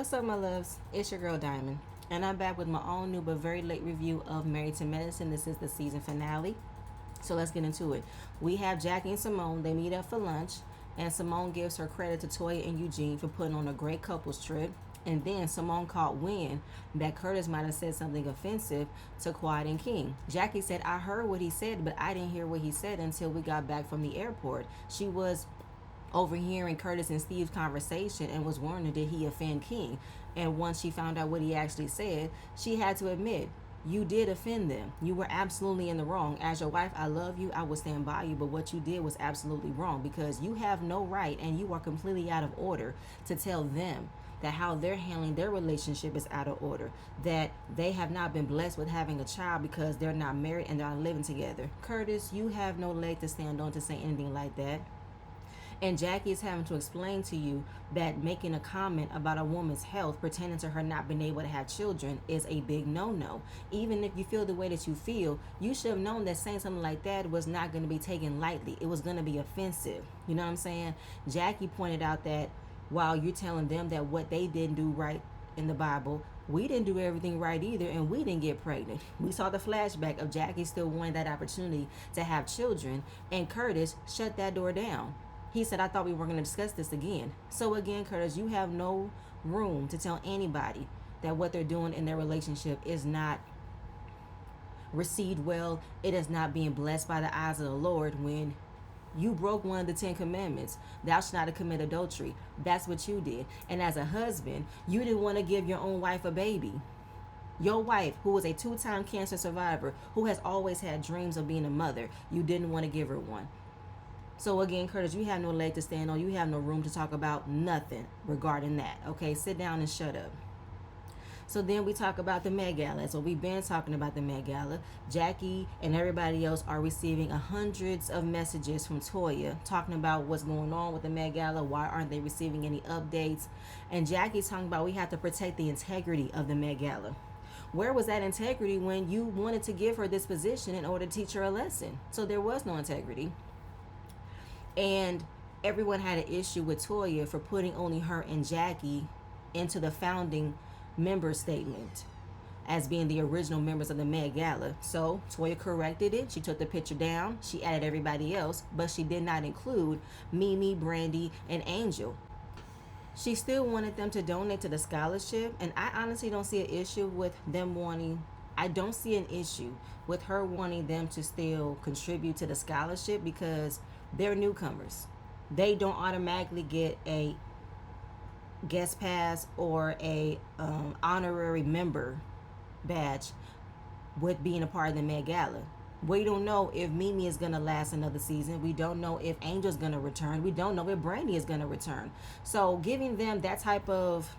What's up, my loves? It's your girl Diamond, and I'm back with my own new but very late review of Married to Medicine. This is the season finale, so let's get into it. We have Jackie and Simone. They meet up for lunch, and Simone gives her credit to Toya and Eugene for putting on a great couples trip. And then Simone caught wind that Curtis might have said something offensive to Quad and King. Jackie said, I heard what he said, but I didn't hear what he said until we got back from the airport. She was overhearing Curtis and Steve's conversation and was wondering, did he offend King? And once she found out what he actually said, she had to admit, you did offend them. You were absolutely in the wrong. As your wife, I love you. I will stand by you. But what you did was absolutely wrong, because you have no right and you are completely out of order to tell them that how they're handling their relationship is out of order, that they have not been blessed with having a child because they're not married and they're not living together. Curtis, you have no leg to stand on to say anything like that. And Jackie is having to explain to you that making a comment about a woman's health pertaining to her not being able to have children is a big no-no. Even if you feel the way that you feel, you should have known that saying something like that was not going to be taken lightly. It was going to be offensive. You know what I'm saying? Jackie pointed out that while you're telling them that what they didn't do right in the Bible, we didn't do everything right either, and we didn't get pregnant. We saw the flashback of Jackie still wanting that opportunity to have children, and Curtis shut that door down. He said, I thought we were going to discuss this again. So again, Curtis, you have no room to tell anybody that what they're doing in their relationship is not received well. It is not being blessed by the eyes of the Lord when you broke one of the 10 commandments. Thou shalt not commit adultery. That's what you did. And as a husband, you didn't want to give your own wife a baby. Your wife, who was a 2-time cancer survivor, who has always had dreams of being a mother, you didn't want to give her one. So again, Curtis, you have no leg to stand on. You have no room to talk about nothing regarding that. Okay, sit down and shut up. So then we talk about the Med Gala. So we've been talking about the Med Gala. Jackie and everybody else are receiving hundreds of messages from Toya talking about what's going on with the Med Gala. Why aren't they receiving any updates? And Jackie's talking about we have to protect the integrity of the Med Gala. Where was that integrity when you wanted to give her this position in order to teach her a lesson? So there was no integrity. And everyone had an issue with Toya for putting only her and Jackie into the founding member statement as being the original members of the Med Gala. So Toya corrected it. She took the picture down. She added everybody else, but she did not include Mimi, Brandy, and Angel. She still wanted them to donate to the scholarship, and I honestly don't see an issue with them wanting. I don't see an issue with her wanting them to still contribute to the scholarship because they're newcomers. They don't automatically get a guest pass or a honorary member badge with being a part of the Met Gala. We don't know if Mimi is going to last another season. We don't know if Angel's going to return. We don't know if Brandy is going to return. So giving them that type of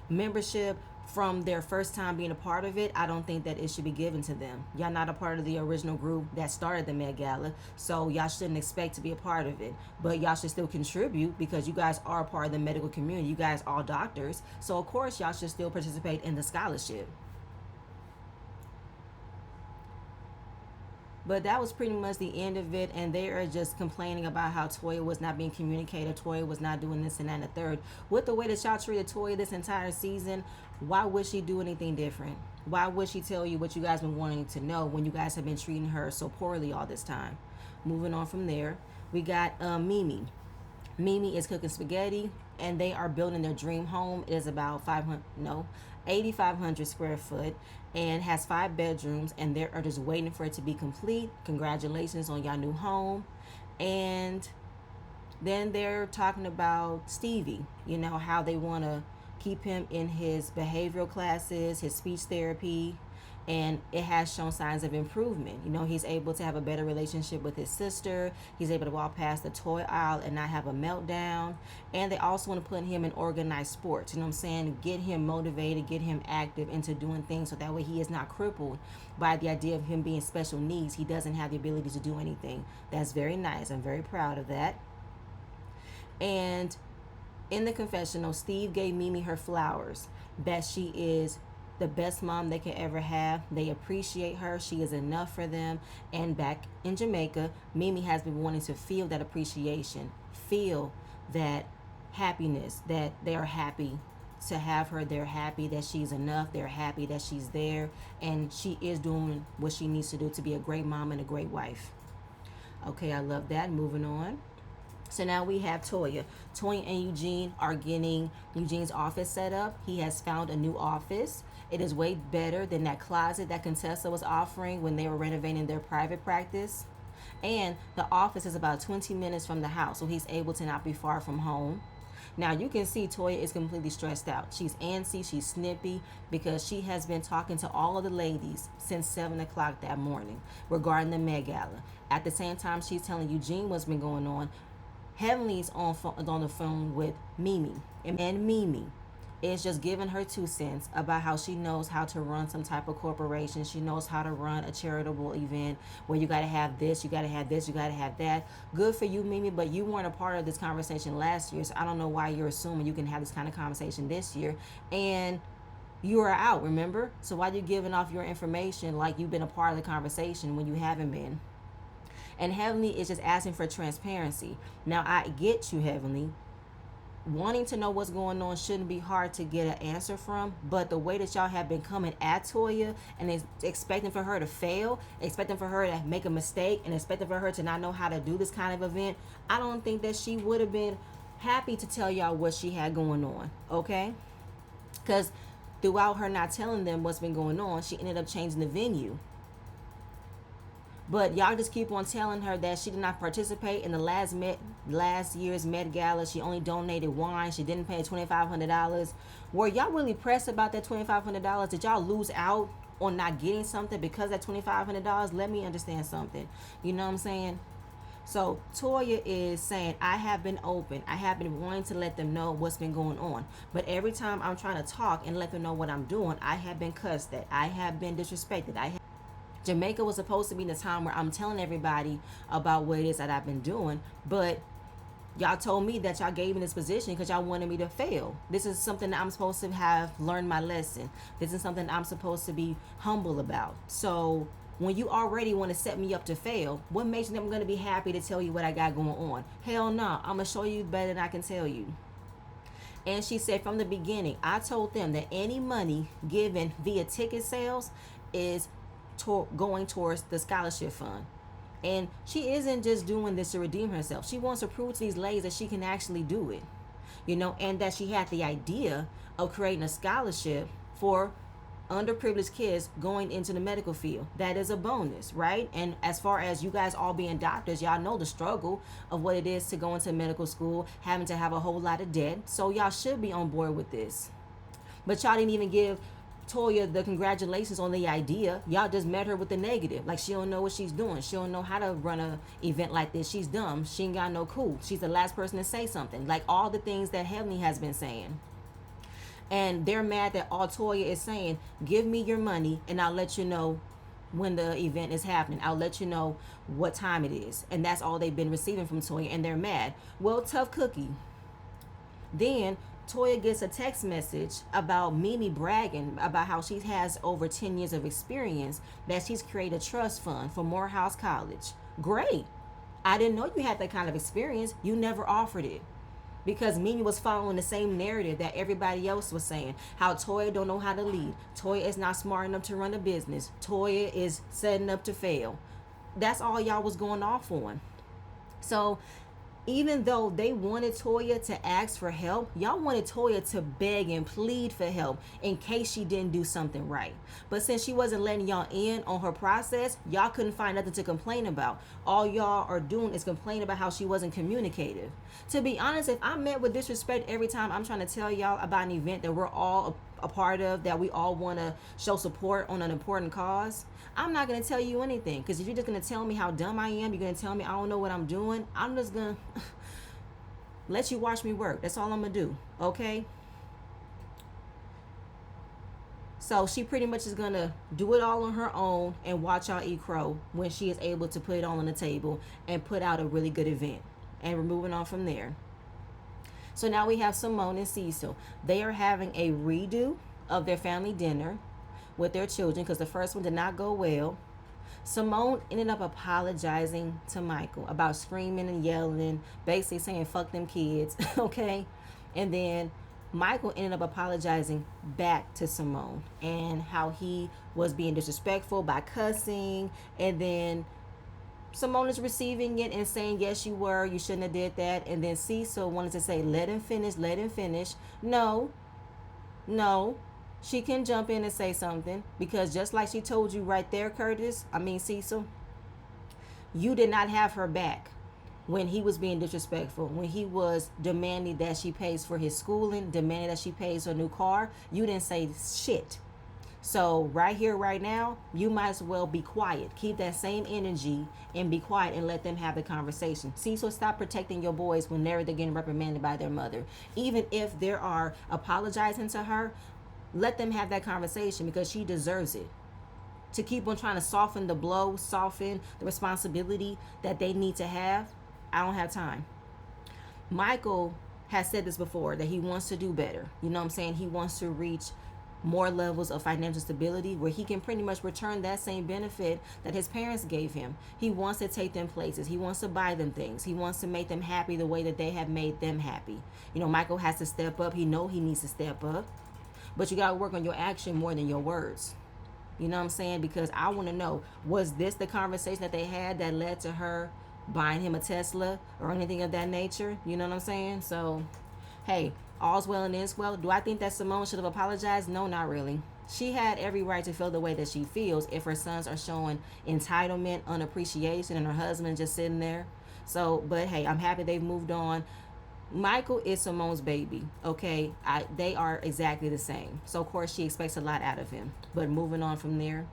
membership from their first time being a part of it, I don't think that it should be given to them. Y'all not a part of the original group that started the Met Gala, so y'all shouldn't expect to be a part of it. But y'all should still contribute because you guys are a part of the medical community. You guys are doctors, so of course y'all should still participate in the scholarship. But that was pretty much the end of it, and they are just complaining about how Toya was not being communicated. Toya was not doing this and that and the third. With the way that y'all treated Toya this entire season, why would she do anything different? Why would she tell you what you guys been wanting to know when you guys have been treating her so poorly all this time? Moving on from there, we got Mimi. Mimi is cooking spaghetti, and they are building their dream home. It is about 8,500 square foot and has 5 bedrooms, and they are just waiting for it to be complete. Congratulations on your new home. And then they're talking about Stevie, you know, how they want to keep him in his behavioral classes, his speech therapy, and it has shown signs of improvement. You know, he's able to have a better relationship with his sister. He's able to walk past the toy aisle and not have a meltdown. And they also want to put him in organized sports, you know what I'm saying? Get him motivated, get him active into doing things so that way he is not crippled by the idea of him being special needs. He doesn't have the ability to do anything. That's very nice. I'm very proud of that. And in the confessional, Steve gave Mimi her flowers, that she is the best mom they can ever have. They appreciate her. She is enough for them. And back in Jamaica, Mimi has been wanting to feel that appreciation, feel that happiness, that they are happy to have her. They're happy that she's enough. They're happy that she's there. And she is doing what she needs to do to be a great mom and a great wife. Okay, I love that. Moving on. So now we have Toya. Toya and Eugene are getting Eugene's office set up. He has found a new office. It is way better than that closet that Contessa was offering when they were renovating their private practice. And the office is about 20 minutes from the house, so he's able to not be far from home. Now you can see Toya is completely stressed out. She's antsy, she's snippy, because she has been talking to all of the ladies since 7 o'clock that morning regarding the Med Gala. At the same time, she's telling Eugene what's been going on. Heavenly's on the phone with Mimi, and Mimi is just giving her 2 cents about how she knows how to run some type of corporation. She knows how to run a charitable event where you got to have this, you got to have this, you got to have that. Good for you, Mimi, but you weren't a part of this conversation last year, so I don't know why you're assuming you can have this kind of conversation this year. And you are out, remember? So why are you giving off your information like you've been a part of the conversation when you haven't been? And Heavenly is just asking for transparency. Now, I get you, Heavenly. Wanting to know what's going on shouldn't be hard to get an answer from, but the way that y'all have been coming at Toya and expecting for her to fail, expecting for her to make a mistake, and expecting for her to not know how to do this kind of event, I don't think that she would have been happy to tell y'all what she had going on, okay? Because throughout her not telling them what's been going on, she ended up changing the venue. But y'all just keep on telling her that she did not participate in the last year's Med Gala. She only donated wine. She didn't pay $2,500. Were y'all really pressed about that $2,500? Did y'all lose out on not getting something because of that $2,500? Let me understand something. You know what I'm saying? So Toya is saying, I have been open. I have been wanting to let them know what's been going on. But every time I'm trying to talk and let them know what I'm doing, I have been cussed at. I have been disrespected. Jamaica was supposed to be the time where I'm telling everybody about what it is that I've been doing, but y'all told me that y'all gave me this position because y'all wanted me to fail. This is something that I'm supposed to have learned my lesson. This is something I'm supposed to be humble about. So when you already want to set me up to fail, what makes you think I'm going to be happy to tell you what I got going on? Hell no, I'm going to show you better than I can tell you. And she said from the beginning, I told them that any money given via ticket sales is going towards the scholarship fund. And she isn't just doing this to redeem herself. She wants to prove to these ladies that she can actually do it, and that she had the idea of creating a scholarship for underprivileged kids going into the medical field. That is a bonus, right? And as far as you guys all being doctors, y'all know the struggle of what it is to go into medical school, having to have a whole lot of debt. So y'all should be on board with this. But y'all didn't even give Toya the congratulations on the idea. Y'all just met her with the negative. Like, she don't know what she's doing. She don't know how to run a event like this. She's dumb. She ain't got no cool. She's the last person to say something. Like all the things that Heavenly has been saying. And they're mad that all Toya is saying, give me your money and I'll let you know when the event is happening. I'll let you know what time it is. And that's all they've been receiving from Toya, and they're mad. Well, tough cookie. Then Toya gets a text message about Mimi bragging about how she has over 10 years of experience, that she's created a trust fund for Morehouse College. Great. I didn't know you had that kind of experience. You never offered it. Because Mimi was following the same narrative that everybody else was saying. How Toya don't know how to lead. Toya is not smart enough to run a business. Toya is setting up to fail. That's all y'all was going off on. So even though they wanted Toya to ask for help, y'all wanted Toya to beg and plead for help in case she didn't do something right. But since she wasn't letting y'all in on her process, y'all couldn't find nothing to complain about. All y'all are doing is complain about how she wasn't communicative. To be honest, if I'm met with disrespect every time I'm trying to tell y'all about an event that we're all a part of, that we all want to show support on an important cause, I'm not going to tell you anything. Because if you're just going to tell me how dumb I am, you're going to tell me I don't know what I'm doing, I'm just going to let you watch me work. That's all I'm going to do. Okay? So she pretty much is going to do it all on her own and watch y'all eat crow when she is able to put it all on the table and put out a really good event. And we're moving on from there. So now we have Simone and Cecil. They are having a redo of their family dinner with their children because the first one did not go well. Simone ended up apologizing to Michael about screaming and yelling, basically saying fuck them kids, okay? And then Michael ended up apologizing back to Simone and how he was being disrespectful by cussing, and then Simone is receiving it and saying, yes, you were, you shouldn't have did that. And then Cecil wanted to say, let him finish, let him finish. No, no, she can jump in and say something, because just like she told you right there, Cecil, you did not have her back when he was being disrespectful, when he was demanding that she pays for his schooling, demanding that she pays for a new car. You didn't say shit. So right here, right now, you might as well be quiet. Keep that same energy and be quiet and let them have the conversation. Cecil, stop protecting your boys whenever they're getting reprimanded by their mother. Even if they are apologizing to her, let them have that conversation, because she deserves it. To keep on trying to soften the blow, soften the responsibility that they need to have, I don't have time. Michael has said this before, that he wants to do better. You know what I'm saying? He wants to reach more levels of financial stability where he can pretty much return that same benefit that his parents gave him. He wants to take them places. He wants to buy them things. He wants to make them happy the way that they have made them happy. You know, Michael has to step up. He needs to step up. But you got to work on your action more than your words. You know what I'm saying? Because I want to know, was this the conversation that they had that led to her buying him a Tesla or anything of that nature? You know what I'm saying? So, hey, all's well and ends well. Do I think that Simone should have apologized? No, not really. She had every right to feel the way that she feels if her sons are showing entitlement, unappreciation, and her husband just sitting there. So, but hey, I'm happy they've moved on. Michael is Simone's baby, okay? They are exactly the same. So, of course, she expects a lot out of him. But moving on from there,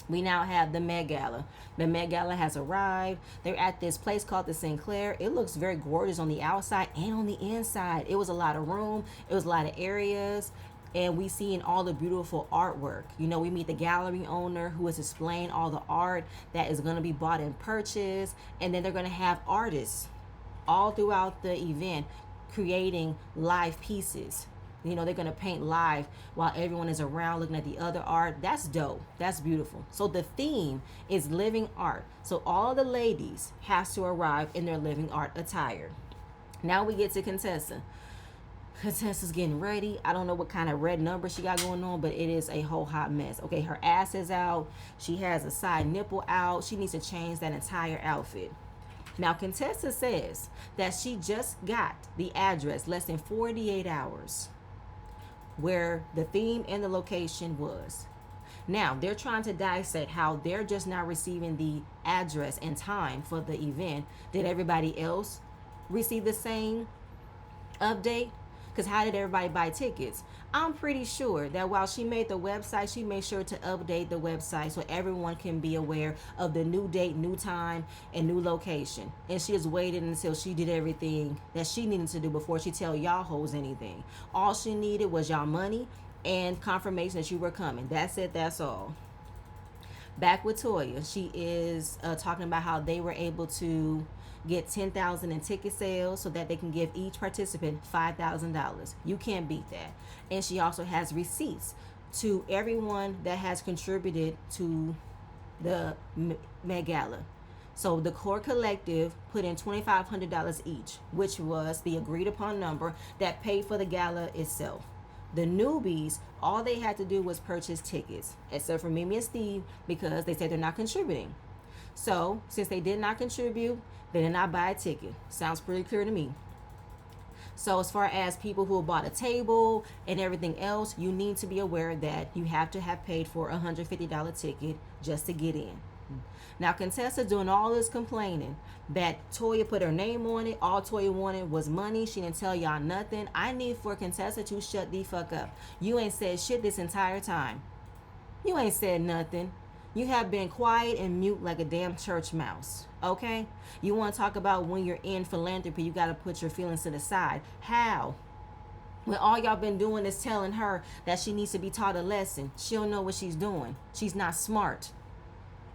we now have the Med Gala. The Met Gala has arrived. They're at this place called the Sinclair. It looks very gorgeous on the outside and on the inside. It was a lot of room. It was a lot of areas. And we seen all the beautiful artwork. You know, we meet the gallery owner who is displaying all the art that is going to be bought and purchased. And then they're going to have artists all throughout the event creating live pieces. You know, they're going to paint live while everyone is around looking at the other art. That's dope. That's beautiful. So the theme is living art. So all the ladies have to arrive in their living art attire. Now we get to Contessa. Contessa's getting ready. I don't know what kind of red number she got going on, but it is a whole hot mess. Okay, her ass is out. She has a side nipple out. She needs to change that entire outfit. Now, Contessa says that she just got the address less than 48 hours where the theme and the location was. Now, they're trying to dissect how they're just not receiving the address and time for the event. Did everybody else receive the same update? Because how did everybody buy tickets? I'm pretty sure that while she made the website, she made sure to update the website so everyone can be aware of the new date, new time, and new location. And she just waited until she did everything that she needed to do before she tell y'all hoes anything. All she needed was y'all money and confirmation that you were coming. That's it. That's all. Back with Toya, she is talking about how they were able to get $10,000 in ticket sales so that they can give each participant $5,000. You can't beat that. And she also has receipts to everyone that has contributed to the Met Gala. So the core collective put in $2,500 each, which was the agreed upon number that paid for the gala itself. The newbies, all they had to do was purchase tickets, except for Mimi and Steve, because they said they're not contributing. So since they did not contribute, they did not buy a ticket. Sounds pretty clear to me. So as far as people who bought a table and everything else, you need to be aware that you have to have paid for a $150 ticket just to get in. Now, Contessa doing all this complaining that Toya put her name on it. All Toya wanted was money. She didn't tell y'all nothing. I need for Contessa to shut the fuck up. You ain't said shit this entire time. You ain't said nothing. You have been quiet and mute like a damn church mouse, okay? You want to talk about when you're in philanthropy, you got to put your feelings to the side. How? When all y'all been doing is telling her that she needs to be taught a lesson. She don't know what she's doing. She's not smart.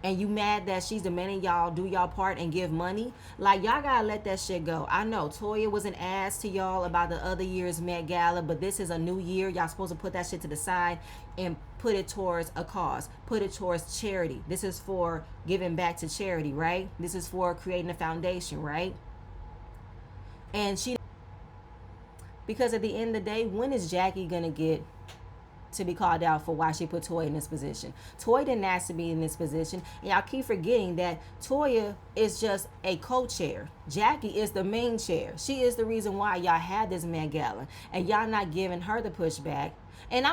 And you mad that she's demanding y'all do y'all part and give money? Like, y'all gotta let that shit go. I know Toya was an ass to y'all about the other year's Met Gala, but this is a new year. Y'all supposed to put that shit to the side and put it towards a cause. Put it towards charity. This is for giving back to charity, right? This is for creating a foundation, right? And Because at the end of the day, when is Jackie going to get to be called out for why she put Toya in this position? Toya didn't ask to be in this position. And y'all keep forgetting that Toya is just a co-chair. Jackie is the main chair. She is the reason why y'all had this Med Gala. And y'all not giving her the pushback. And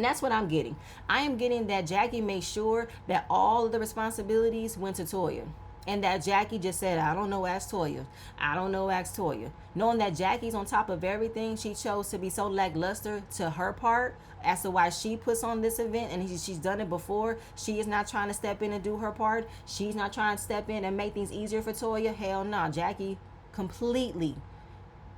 that's what I'm getting. I am getting that Jackie made sure that all of the responsibilities went to Toya. And that Jackie just said, I don't know, ask Toya. I don't know, ask Toya. Knowing that Jackie's on top of everything, she chose to be so lackluster to her part as to why she puts on this event. And she's done it before. She is not trying to step in and do her part. She's not trying to step in and make things easier for Toya. Hell no. Jackie completely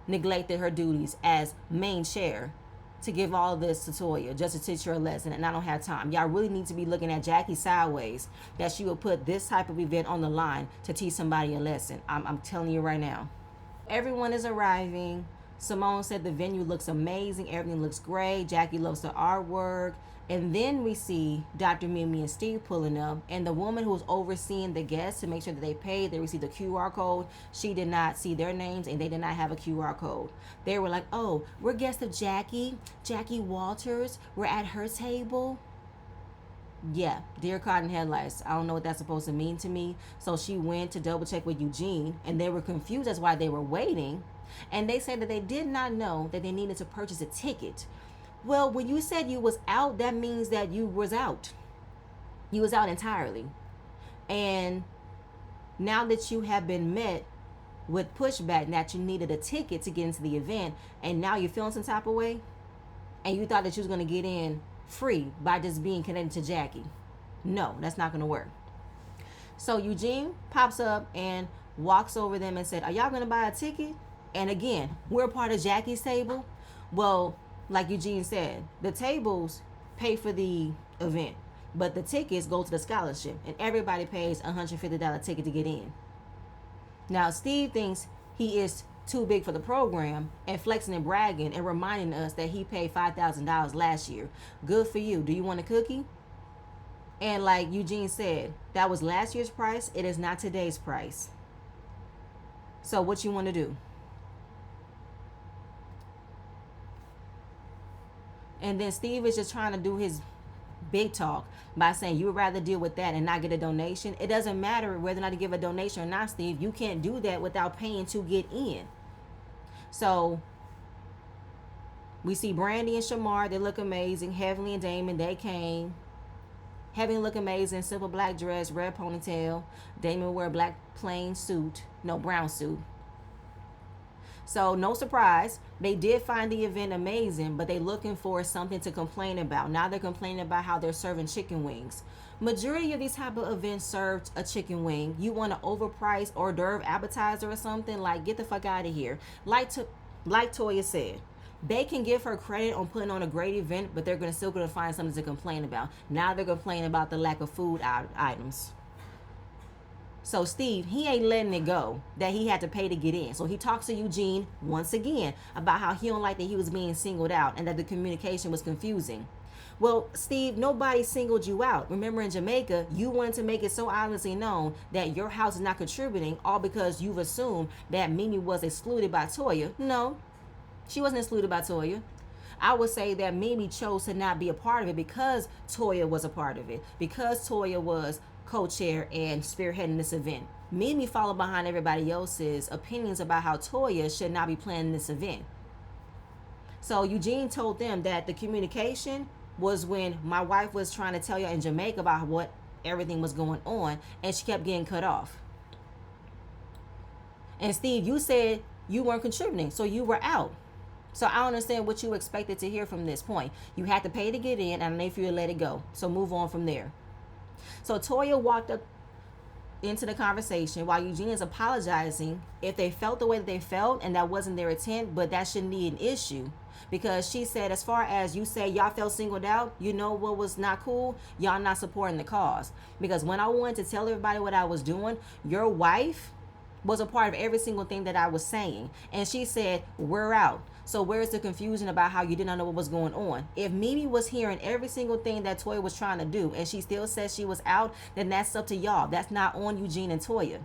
neglected her duties as main chair to give all this to Toya just to teach her a lesson, and I don't have time. Y'all really need to be looking at Jackie sideways, that she will put this type of event on the line to teach somebody a lesson. I'm telling you right now. Everyone is arriving. Simone said the venue looks amazing. Everything looks great. Jackie loves the artwork. And then we see Dr. Mimi and Steve pulling up, and the woman who's overseeing the guests to make sure that they paid, they received a QR code. She did not see their names, and they did not have a QR code. They were like, oh, we're guests of Jackie Walters. We're at her table. Yeah, dear caught in headlights. I don't know what that's supposed to mean to me. So she went to double check with Eugene, and they were confused as why they were waiting. And they said that they did not know that they needed to purchase a ticket. Well, when you said you was out, that means that you was out. You was out entirely. And now that you have been met with pushback that you needed a ticket to get into the event, and now you're feeling some type of way, and you thought that you was going to get in free by just being connected to Jackie. No, that's not going to work. So Eugene pops up and walks over them and said, are y'all going to buy a ticket? And again, we're part of Jackie's table. Well, like Eugene said, the tables pay for the event, but the tickets go to the scholarship, and everybody pays $150 ticket to get in. Now, Steve thinks he is too big for the program and flexing and bragging and reminding us that he paid $5,000 last year. Good for you. Do you want a cookie? And like Eugene said, that was last year's price. It is not today's price. So what you want to do? And then Steve is just trying to do his big talk by saying you would rather deal with that and not get a donation. It doesn't matter whether or not to give a donation or not, Steve. You can't do that without paying to get in. So we see Brandy and Shamar. They look amazing. Heavenly and Damon, they came. Heavenly look amazing. Simple black dress, red ponytail. Damon wear a black plain suit. No, brown suit. So no surprise, they did find the event amazing, but they looking for something to complain about. Now they're complaining about how they're serving chicken wings. Majority of these type of events served a chicken wing. You want an overpriced hors d'oeuvre appetizer or something? Like, get the fuck out of here. Like Toya said, they can give her credit on putting on a great event, but they're still going to find something to complain about. Now they're complaining about the lack of food items. So Steve, he ain't letting it go that he had to pay to get in. So he talks to Eugene once again about how he don't like that he was being singled out and that the communication was confusing. Well, Steve, nobody singled you out. Remember, in Jamaica, you wanted to make it so obviously known that your house is not contributing, all because you've assumed that Mimi was excluded by Toya. No, she wasn't excluded by Toya. I would say that Mimi chose to not be a part of it because Toya was a part of it, because Toya was co-chair and spearheading this event. Mimi followed behind everybody else's opinions about how Toya should not be planning this event. So Eugene told them that the communication was when my wife was trying to tell you in Jamaica about what everything was going on, and she kept getting cut off. And Steve, you said you weren't contributing, so you were out. So I don't understand what you expected to hear from this point. You had to pay to get in, and I know if you would let it go. So move on from there. So Toya walked up into the conversation while Eugene is apologizing if they felt the way that they felt and that wasn't their intent, but that shouldn't be an issue. Because she said, as far as you say y'all felt singled out, you know what was not cool? Y'all not supporting the cause. Because when I wanted to tell everybody what I was doing, your wife was a part of every single thing that I was saying. And she said, we're out. So where's the confusion about how you did not know what was going on? If Mimi was hearing every single thing that Toya was trying to do and she still says she was out, then that's up to y'all. That's not on Eugene and Toya.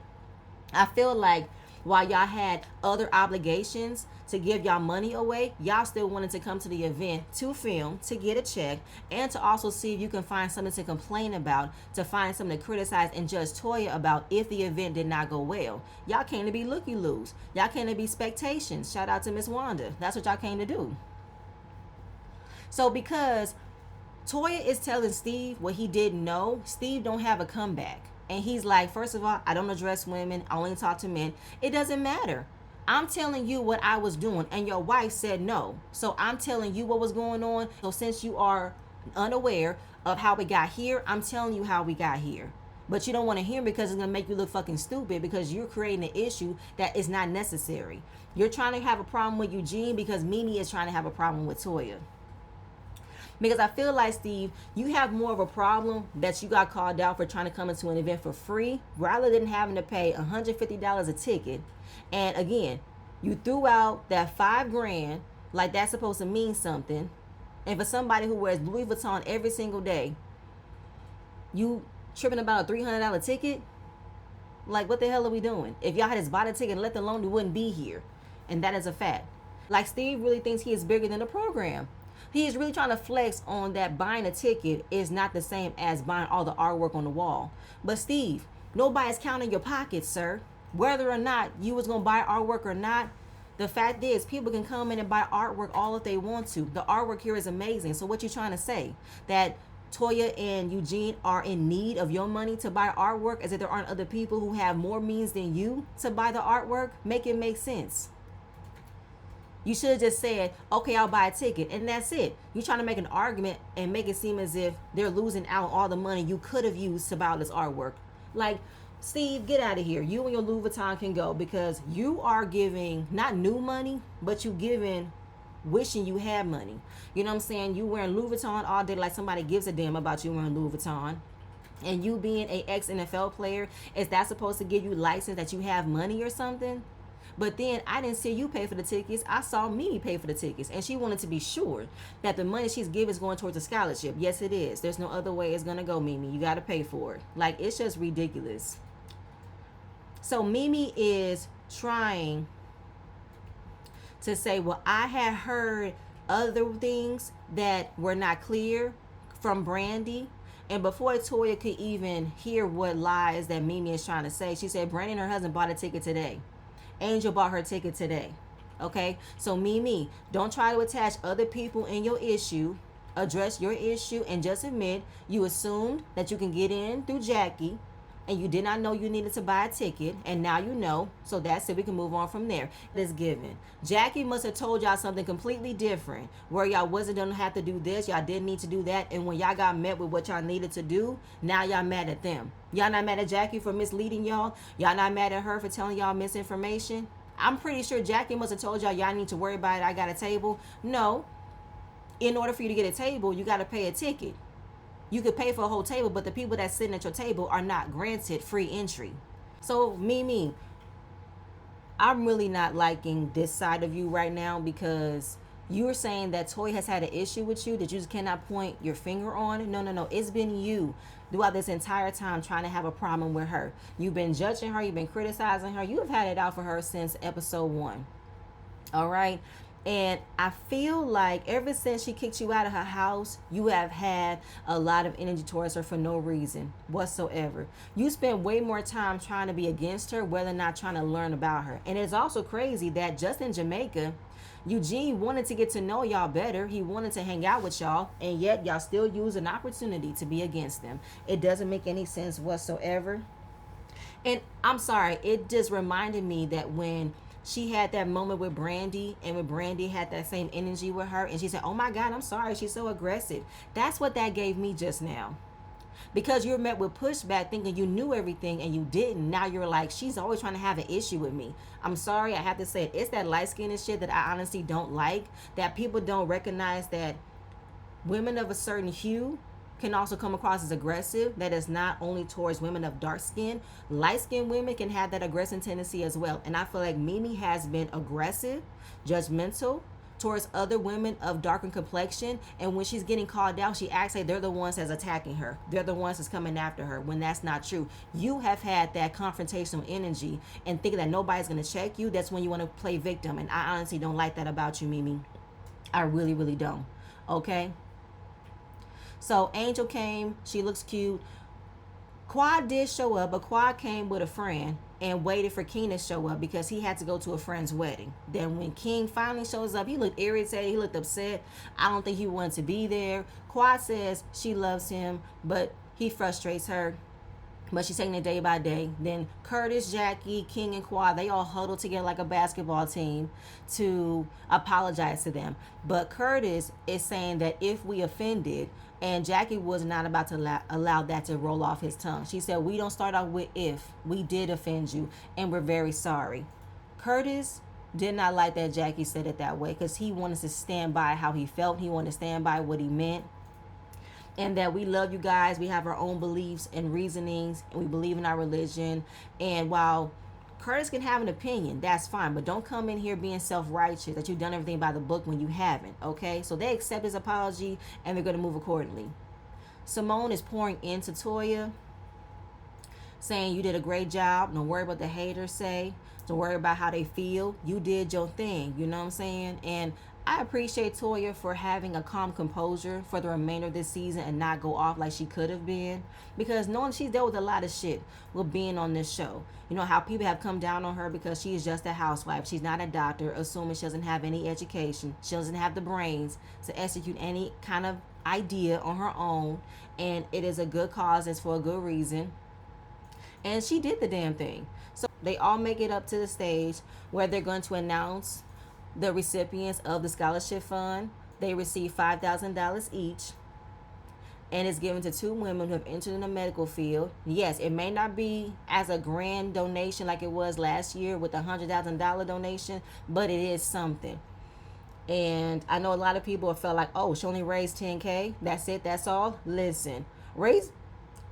I feel like While y'all had other obligations to give y'all money away, y'all still wanted to come to the event to film, to get a check, and to also see if you can find something to complain about, to find something to criticize and judge Toya about if the event did not go well. Y'all came to be looky-loos. Y'all came to be spectations. Shout out to Miss Wanda. That's what y'all came to do. So because Toya is telling Steve what he didn't know, Steve don't have a comeback. And he's like, first of all, I don't address women. I only talk to men. It doesn't matter. I'm telling you what I was doing, and your wife said no. So I'm telling you what was going on. So since you are unaware of how we got here, I'm telling you how we got here. But you don't want to hear because it's going to make you look fucking stupid because you're creating an issue that is not necessary. You're trying to have a problem with Eugene because Mimi is trying to have a problem with Toya. Because I feel like, Steve, you have more of a problem that you got called out for trying to come into an event for free rather than having to pay $150 a ticket. And again, you threw out that $5,000 like that's supposed to mean something. And for somebody who wears Louis Vuitton every single day, you tripping about a $300 ticket? Like, what the hell are we doing? If y'all had just bought a ticket and left alone, you wouldn't be here. And that is a fact. Like, Steve really thinks he is bigger than the program. He is really trying to flex on that buying a ticket is not the same as buying all the artwork on the wall. But Steve, nobody's counting your pockets, sir. Whether or not you was going to buy artwork or not, the fact is people can come in and buy artwork all if they want to. The artwork here is amazing. So what you trying to say? That Toya and Eugene are in need of your money to buy artwork as if there aren't other people who have more means than you to buy the artwork? Make it make sense. You should have just said, okay, I'll buy a ticket, and that's it. You're trying to make an argument and make it seem as if they're losing out on all the money you could have used to buy this artwork. Like, Steve, get out of here. You and your Louis Vuitton can go because you are giving not new money, but you giving wishing you had money. You know what I'm saying? You wearing Louis Vuitton all day like somebody gives a damn about you wearing Louis Vuitton. And you being a ex-NFL player, is that supposed to give you license that you have money or something? But then I didn't see you pay for the tickets. I saw Mimi pay for the tickets. And she wanted to be sure that the money she's giving is going towards a scholarship. Yes, it is. There's no other way it's going to go, Mimi. You got to pay for it. Like, it's just ridiculous. So Mimi is trying to say, well, I had heard other things that were not clear from Brandy. And before Toya could even hear what lies that Mimi is trying to say, she said Brandy and her husband bought a ticket today. Angel bought her ticket today. Okay? So Mimi, don't try to attach other people in your issue. Address your issue and just admit you assumed that you can get in through Jackie and you did not know you needed to buy a ticket, and now you know. So that's it. We can move on from there. It's given. Jackie must have told y'all something completely different, where y'all wasn't gonna have to do this, y'all didn't need to do that, and when y'all got met with what y'all needed to do, now y'all mad at them. Y'all not mad at Jackie for misleading y'all? Y'all not mad at her for telling y'all misinformation? I'm pretty sure Jackie must have told y'all need to worry about it. I got a table. No. In order for you to get a table, you got to pay a ticket. You could pay for a whole table, but the people that's sitting at your table are not granted free entry. So, Mimi, I'm really not liking this side of you right now because you're saying that Toy has had an issue with you that you just cannot point your finger on. No. It's been you throughout this entire time trying to have a problem with her. You've been judging her. You've been criticizing her. You have had it out for her since episode 1. All right? And I feel like ever since she kicked you out of her house, you have had a lot of energy towards her for no reason whatsoever. You spend way more time trying to be against her, whether or not trying to learn about her. And it's also crazy that just in Jamaica, Eugene wanted to get to know y'all better. He wanted to hang out with y'all, and yet y'all still use an opportunity to be against them. It doesn't make any sense whatsoever. And I'm sorry, it just reminded me that when she had that moment with Brandy, and when Brandy had that same energy with her, and she said, oh my God, I'm sorry, she's so aggressive. That's what that gave me just now. Because you're met with pushback thinking you knew everything and you didn't. Now you're like, she's always trying to have an issue with me. I'm sorry, I have to say it. It's that light-skinned shit that I honestly don't like. That people don't recognize that women of a certain hue can also come across as aggressive. That is not only towards women of dark skin. Light-skinned women can have that aggressive tendency as well. And I feel like Mimi has been aggressive, judgmental towards other women of darkened complexion, and when she's getting called out, she acts like they're the ones that's attacking her, they're the ones that's coming after her, when that's not true. You have had that confrontational energy and thinking that nobody's going to check you. That's when you want to play victim, and I honestly don't like that about you, Mimi. I really, really don't. Okay. So Angel came, she looks cute. Quad did show up, but Quad came with a friend and waited for King to show up because he had to go to a friend's wedding. Then when King finally shows up, he looked irritated, he looked upset. I don't think he wanted to be there. Quad says she loves him, but he frustrates her. But she's taking it day by day. Then Curtis, Jackie, King, and Quad, they all huddle together like a basketball team to apologize to them. But Curtis is saying that if we offended, and Jackie was not about to allow that to roll off his tongue. She said, we don't start off with if. We did offend you, and we're very sorry. Curtis did not like that Jackie said it that way because he wanted to stand by how he felt. He wanted to stand by what he meant. And that we love you guys. We have our own beliefs and reasonings, and we believe in our religion. And while Curtis can have an opinion, that's fine, but don't come in here being self-righteous that you've done everything by the book when you haven't. Okay, so they accept his apology and they're going to move accordingly. Simone is pouring into Toya, saying you did a great job. Don't worry about the haters say. Don't worry about how they feel. You did your thing. You know what I'm saying? And I appreciate Toya for having a calm composure for the remainder of this season and not go off like she could have been, because knowing she's dealt with a lot of shit with being on this show. You know how people have come down on her because she is just a housewife. She's not a doctor, assuming she doesn't have any education. She doesn't have the brains to execute any kind of idea on her own, and it is a good cause. It's for a good reason. And she did the damn thing. So they all make it up to the stage where they're going to announce the recipients of the scholarship fund. They receive $5,000 each, and it's given to 2 women who have entered in the medical field. Yes, it may not be as a grand donation like it was last year with a $100,000 donation, but it is something. And I know a lot of people have felt like, oh, she only raised $10K. That's it. That's all. Listen,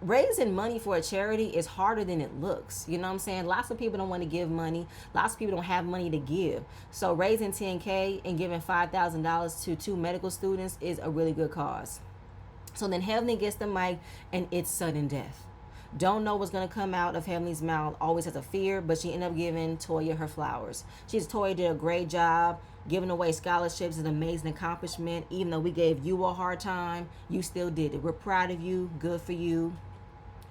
raising money for a charity is harder than it looks. You know what I'm saying? Lots of people don't want to give money. Lots of people don't have money to give. So raising $10K and giving $5,000 to 2 medical students is a really good cause. So then Heavenly gets the mic, and it's sudden death. Don't know what's going to come out of Heavenly's mouth. Always has a fear, but she ended up giving Toya her flowers. Toya did a great job. Giving away scholarships is an amazing accomplishment. Even though we gave you a hard time, you still did it. We're proud of you. Good for you.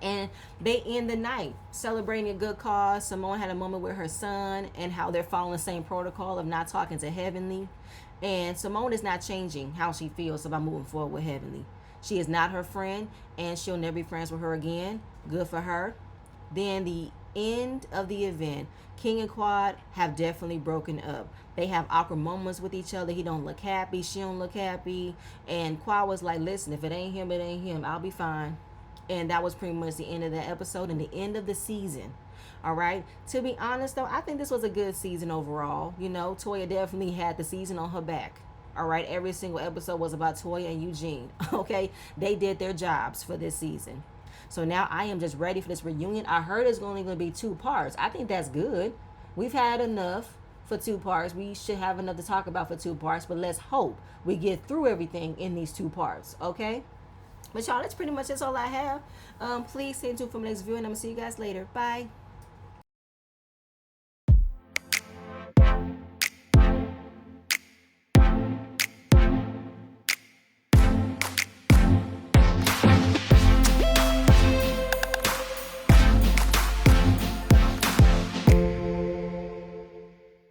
And they end the night celebrating a good cause. Simone had a moment with her son and how they're following the same protocol of not talking to Heavenly. And Simone is not changing how she feels about moving forward with Heavenly. She is not her friend, and she'll never be friends with her again. Good for her. Then the end of the event, King and Quad have definitely broken up. They have awkward moments with each other. He don't look happy. She don't look happy. And Quad was like, listen, if it ain't him, it ain't him. I'll be fine. And that was pretty much the end of the episode and the end of the season. All right. To be honest, though, I think this was a good season overall. You know, Toya definitely had the season on her back. All right. Every single episode was about Toya and Eugene. Okay. They did their jobs for this season. So now I am just ready for this reunion. I heard it's only going to be 2 parts. I think that's good. We've had enough for 2 parts. We should have enough to talk about for 2 parts. But let's hope we get through everything in these 2 parts. Okay. But y'all, that's pretty much all I have. Please stay tuned for my next video, and I'm going to see you guys later. Bye.